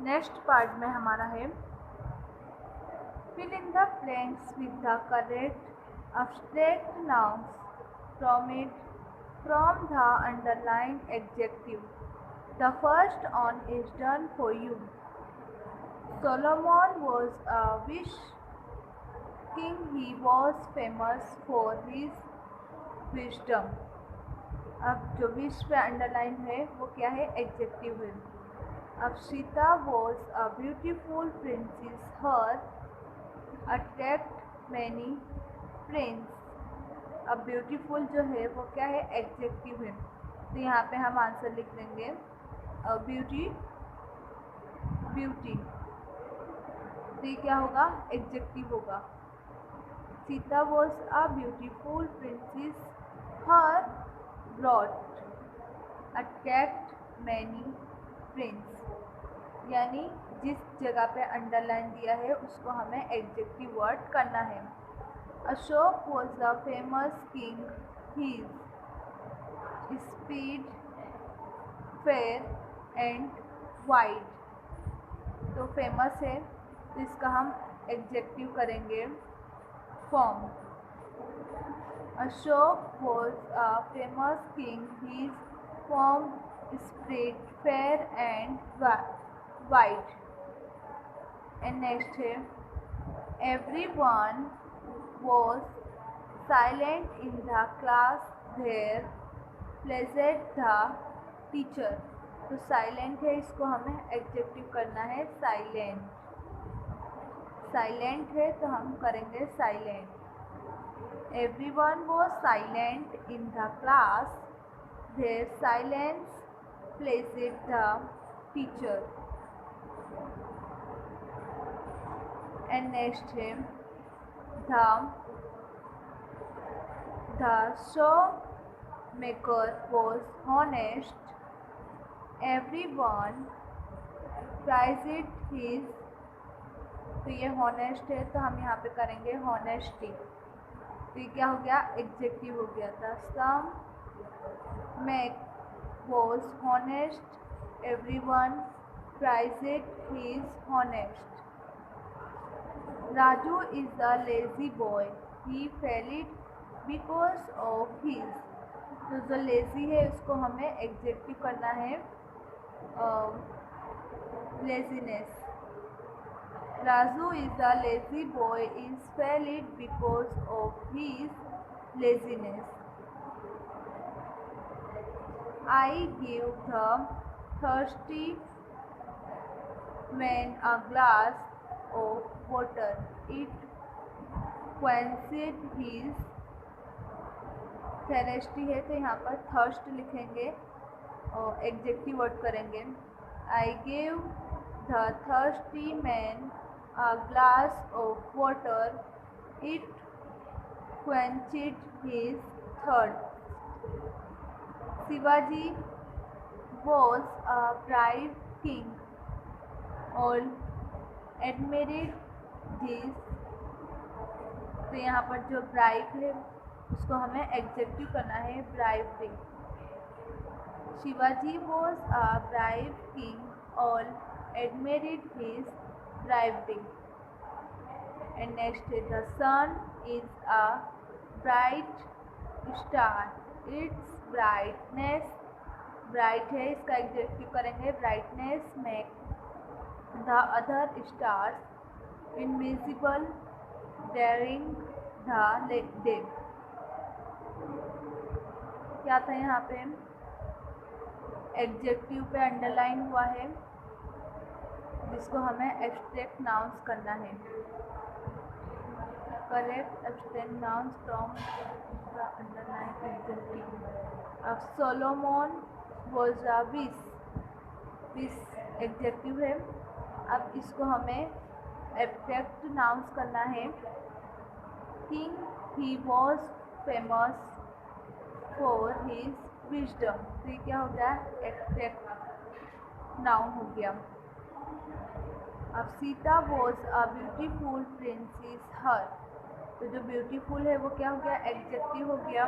Next part में हमारा है fill in the blanks with the correct abstract nouns from the underlined adjective. The first one is done for you. Solomon was a wish king. He was famous for his wisdom. अब जो wish पे underline है वो क्या है? Adjective है. अब Sita was a beautiful princess. Her attract many friends. अब ब्यूटीफुल जो है वो क्या है? एडजेक्टिव है. तो यहाँ पे हम आंसर लिख देंगे ब्यूटी. तो ये क्या होगा? एडजेक्टिव होगा. Sita was a beautiful princess. Her brought attract many friends. यानी जिस जगह पे अंडरलाइन दिया है उसको हमें एडजेक्टिव वर्ड करना है. Ashok was the famous king. His spread far and wide. तो फेमस है तो इसका हम एडजेक्टिव करेंगे form. Ashok was a famous king. His form spread far and wide. And next है everyone was silent in the class. There pleased the teacher. तो silent है इसको हमें एडजेक्टिव करना है साइलेंट. साइलेंट है तो हम करेंगे silent. Everyone was silent in the class. Their silence pleased the teacher. And next है the showmaker was honest. Everyone prized his. तो ये honest है तो हम यहाँ पे करेंगे honesty. तो ये क्या हो गया? एडजेक्टिव हो गया था. Some make was honest. Everyone prized his honest. Raju is a lazy boy. He failed because of his. तो जो lazy है उसको हमें एडजेक्टिव करना है laziness. Raju is a lazy boy. Is failed because of his laziness. I give the thirsty man a glass of water. It quenched his thirsty है तो यहाँ पर थर्स्ट लिखेंगे और एडजेक्टिव वर्ड करेंगे. I gave the thirsty man a glass of water. It quenched his thirst. Shivaji was a brave king. All admired his. तो यहाँ पर जो ब्राइव है उसको हमें एडजेक्टिव करना है bravery. Shivaji was a brave king. All admired his bravery. And next is the sun is a bright star. Its brightness, bright है इसका एडजेक्टिव करेंगे brightness make the other stars invisible during the day. क्या था यहाँ पे? Adjective पे underline हुआ है जिसको हमें एब्स्ट्रैक्ट नाउन्स करना है. Correct abstract nouns from the underline adjective. अब Solomon was a wise adjective है. अब इसको हमें एब्स्ट्रैक्ट नाउन्स करना है. King he was famous for his wisdom. तो ये क्या हो गया? एब्स्ट्रैक्ट नाउन हो गया. अब Sita was a beautiful princess. Her. तो जो ब्यूटीफुल है वो क्या हो गया? एडजेक्टिव हो गया.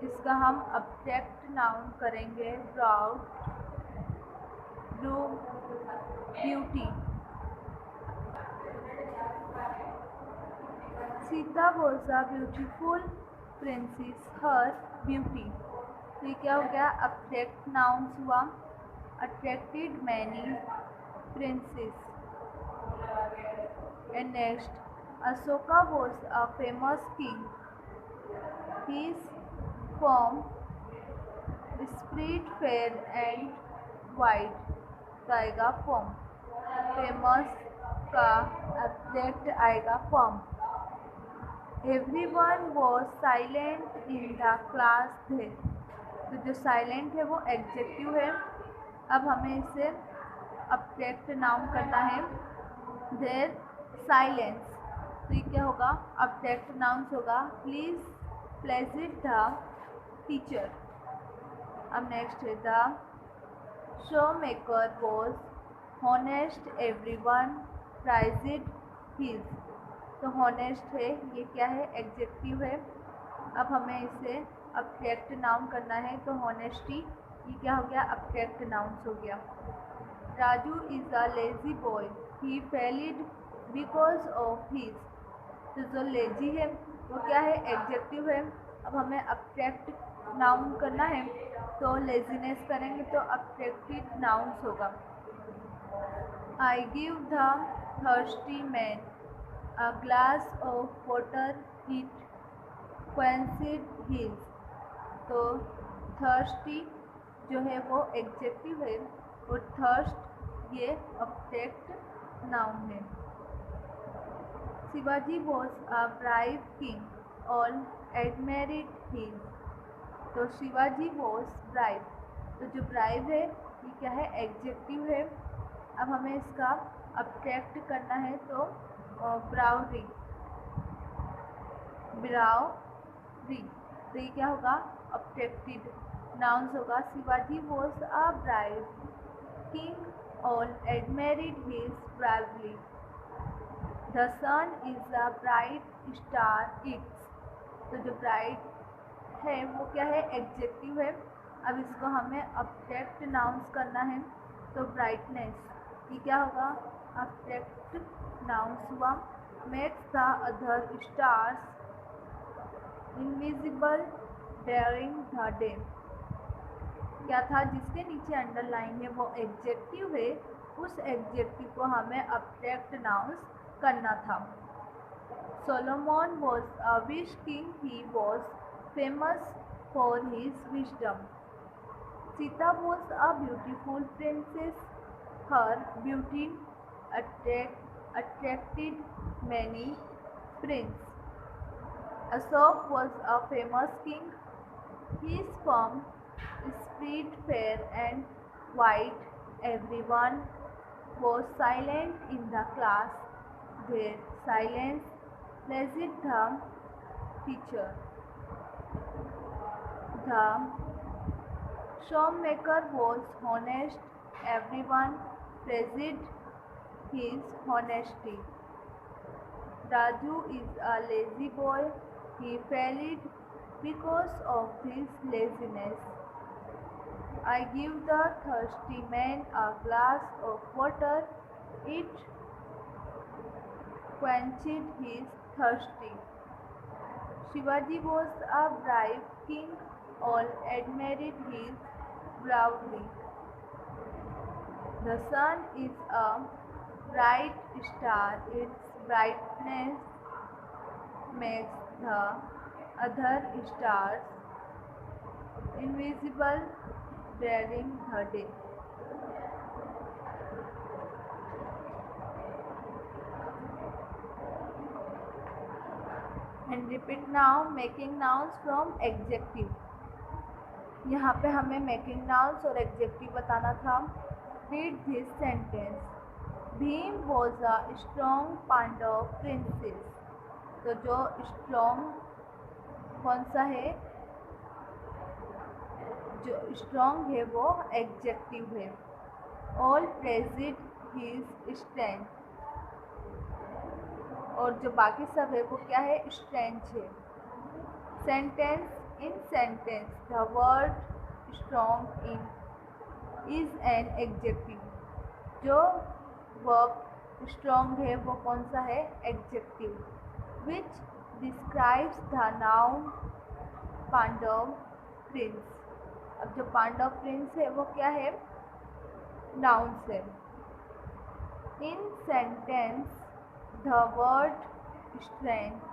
इसका हम एब्स्ट्रैक्ट नाउन करेंगे proud. Blue beauty. Sita was a beautiful princess. Her beauty. तो ये क्या हो गया? अब्जेक्ट नाउन्स हुआ. Attracted many princes. And next, Ashoka was a famous king. His form spread fair and wide. तो आएगा form. Famous का एब्जेक्ट आएगा form. Everyone was silent in the class there. तो जो साइलेंट है वो एडजेक्टिव है. अब हमें इसे ऑब्जेक्ट नाउन करना है. There silence. तो ये क्या होगा? ऑब्जेक्ट नाउन होगा. Please pleasant the teacher. अब नेक्स्ट है the shoemaker was honest. Everyone praised his. तो हॉनेस्ट है, ये क्या है? एडजेक्टिव है. अब हमें इसे ऑब्जेक्ट नाउन करना है. तो हॉनेस्टी ये क्या हो गया? ऑब्जेक्ट नाउन्स हो गया. Raju is a lazy boy. He failed because of his. तो जो लेजी है वो क्या है? एडजेक्टिव है. अब हमें ऑब्जेक्ट नाउन करना है तो लेजीनेस करेंगे तो ऑब्जेक्टिव नाउन्स होगा. I give the thirsty man a glass of water. It quenched his. तो थर्स्टी जो है वो एडजेक्टिव है और थर्स्ट ये ऑब्जेक्ट नाउन है. Shivaji was a brave king. All admired him. तो शिवाजी वॉज ब्राइव. तो जो ब्राइव है ये क्या है? एडजेक्टिव है. अब हमें इसका ऑब्जेक्ट करना है तो ब्राउरी. ब्राउरी. तो ये क्या होगा? ऑब्जेक्टिव नाउन्स होगा. Shivaji was a brave king. All admired his bravery. The sun is a bright star. It's. तो जो ब्राइट है वो क्या है? एडजेक्टिव है. अब इसको हमें ऑब्जेक्ट नाउन्स करना है तो ब्राइटनेस. ये क्या होगा? ऑब्जेक्ट नाउन्स हुआ. Makes the other stars invisible during the day. क्या था? जिसके नीचे अंडरलाइन है वो एडजेक्टिव है. उस एडजेक्टिव को हमें ऑब्जेक्ट नाउन्स करना था. Solomon was a wish king. He was famous for his wisdom. Sita was a beautiful princess. Her beauty attracted many princes. Ashok was a famous king. His form spread fair and wide. Everyone was silent in the class. Their silence pleased the teacher. The showmaker was honest. Everyone praised his honesty. Raju is a lazy boy. He failed because of his laziness. I give the thirsty man a glass of water. It quenched his thirsty. Shivaji was a brave king. All admired his bravery. The sun is a bright star. Its brightness makes the other stars invisible during the day. And repeat now. Making nouns from adjective. यहाँ पे हमें making nouns और adjective बताना था. Read this sentence. Bhim was a strong Pandav princes. तो जो strong कौन सा है? जो स्ट्रॉन्ग है वो एडजेक्टिव है. All praised his strength. और जो बाकी सब है वो क्या है? स्ट्रेंथ है. Sentence. In sentence, the word strong in is an adjective. जो वर्ब स्ट्रॉन्ग है वो कौन सा है? Adjective. Which describes the noun Pandav prince. अब जो पांडव प्रिंस है वो क्या है? नाउन से. In sentence the word strength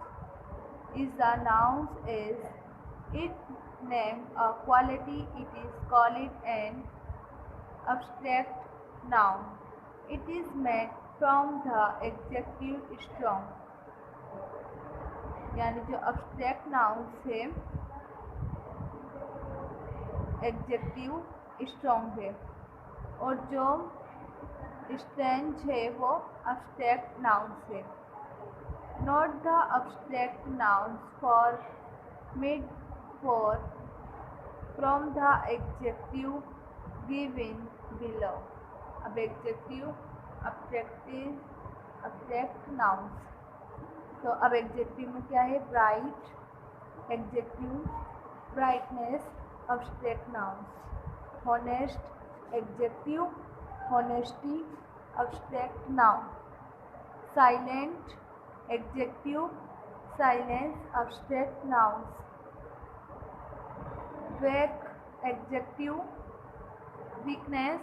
is the noun is it name a quality. It is called an abstract noun. It is made from the adjective strong. यानी जो abstract noun है एडजेक्टिव स्ट्रॉन्ग है और जो strange है वो abstract noun है. Note the abstract nouns formed from the adjective given below. अब abstract nouns. तो अब एडजेक्टिव में क्या है? Bright adjective, brightness abstract nouns. Honest adjective, honesty abstract noun. Silent adjective, silence abstract nouns. Weak adjective, weakness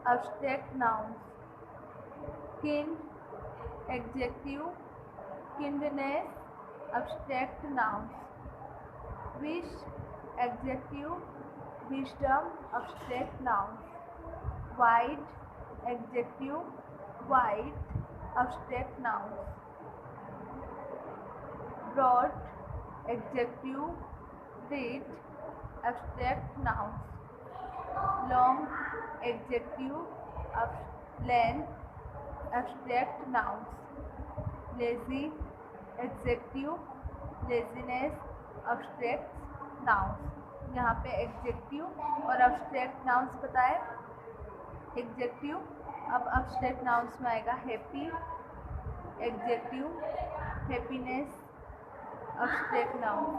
abstract nouns. Kin adjective, kindness abstract nouns. Wish adjective, wisdom abstract nouns. White adjective, white abstract nouns. Broad adjective, breadth abstract nouns. Long adjective, length abstract nouns. Lazy adjective, laziness abstract nouns. यहाँ पे adjective और abstract nouns बताए. Adjective. अब abstract nouns में आएगा happy adjective, happiness abstract nouns.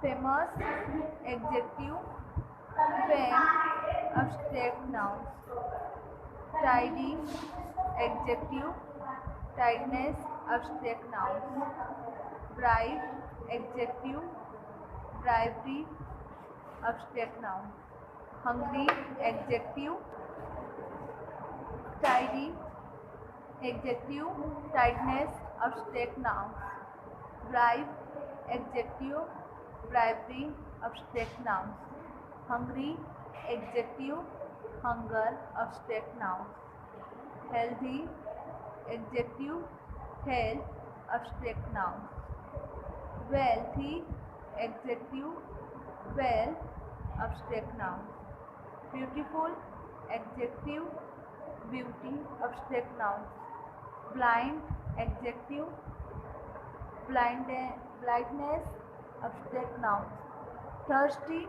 Famous adjective, fame abstract nouns. Tidy adjective, tidiness abstract nouns. Bribe adjective, bribery abstract noun. Hungry adjective, tidy adjective, tidiness abstract nouns. Bribe adjective, bribery abstract nouns. Hungry adjective, hunger abstract nouns. Healthy adjective, health abstract nouns. Wealthy adjective, wealth abstract nouns. Beautiful adjective, beauty abstract nouns. Blind adjective, blindness abstract nouns. Thirsty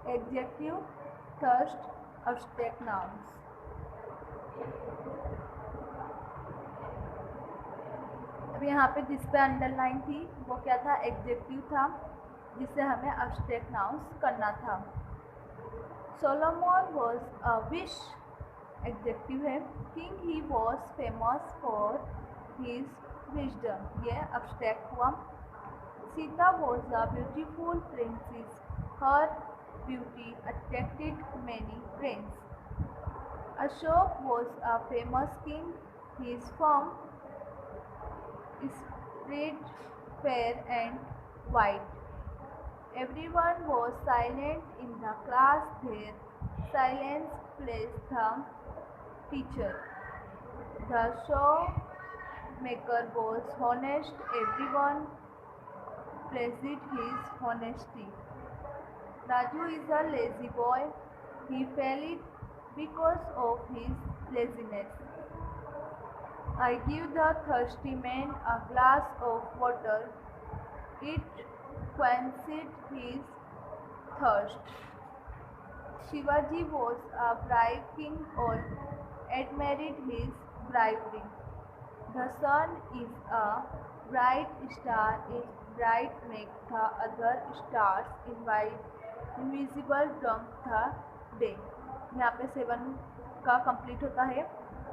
adjective, thirst abstract nouns. अब यहाँ पे जिस पे underline थी वो क्या था? Adjective था जिसे हमें abstract nouns करना था. Solomon was a wish adjective है. King he was famous for his wisdom, ये abstract हुआ. Sita was a beautiful princess. Her beauty attracted many friends. Ashok was a famous king. His farm spread fair and white. Everyone was silent in the class. Their silence pleased the teacher. The shoemaker was honest. Everyone praised his honesty. Raju is a lazy boy. He failed because of his laziness. I give the thirsty man a glass of water. It quenched his thirst. Shivaji was a brave king. All admired his bravery. The sun is a bright star. Its bright makes the other stars invisible during the day. यहाँ पे 7 का complete होता है।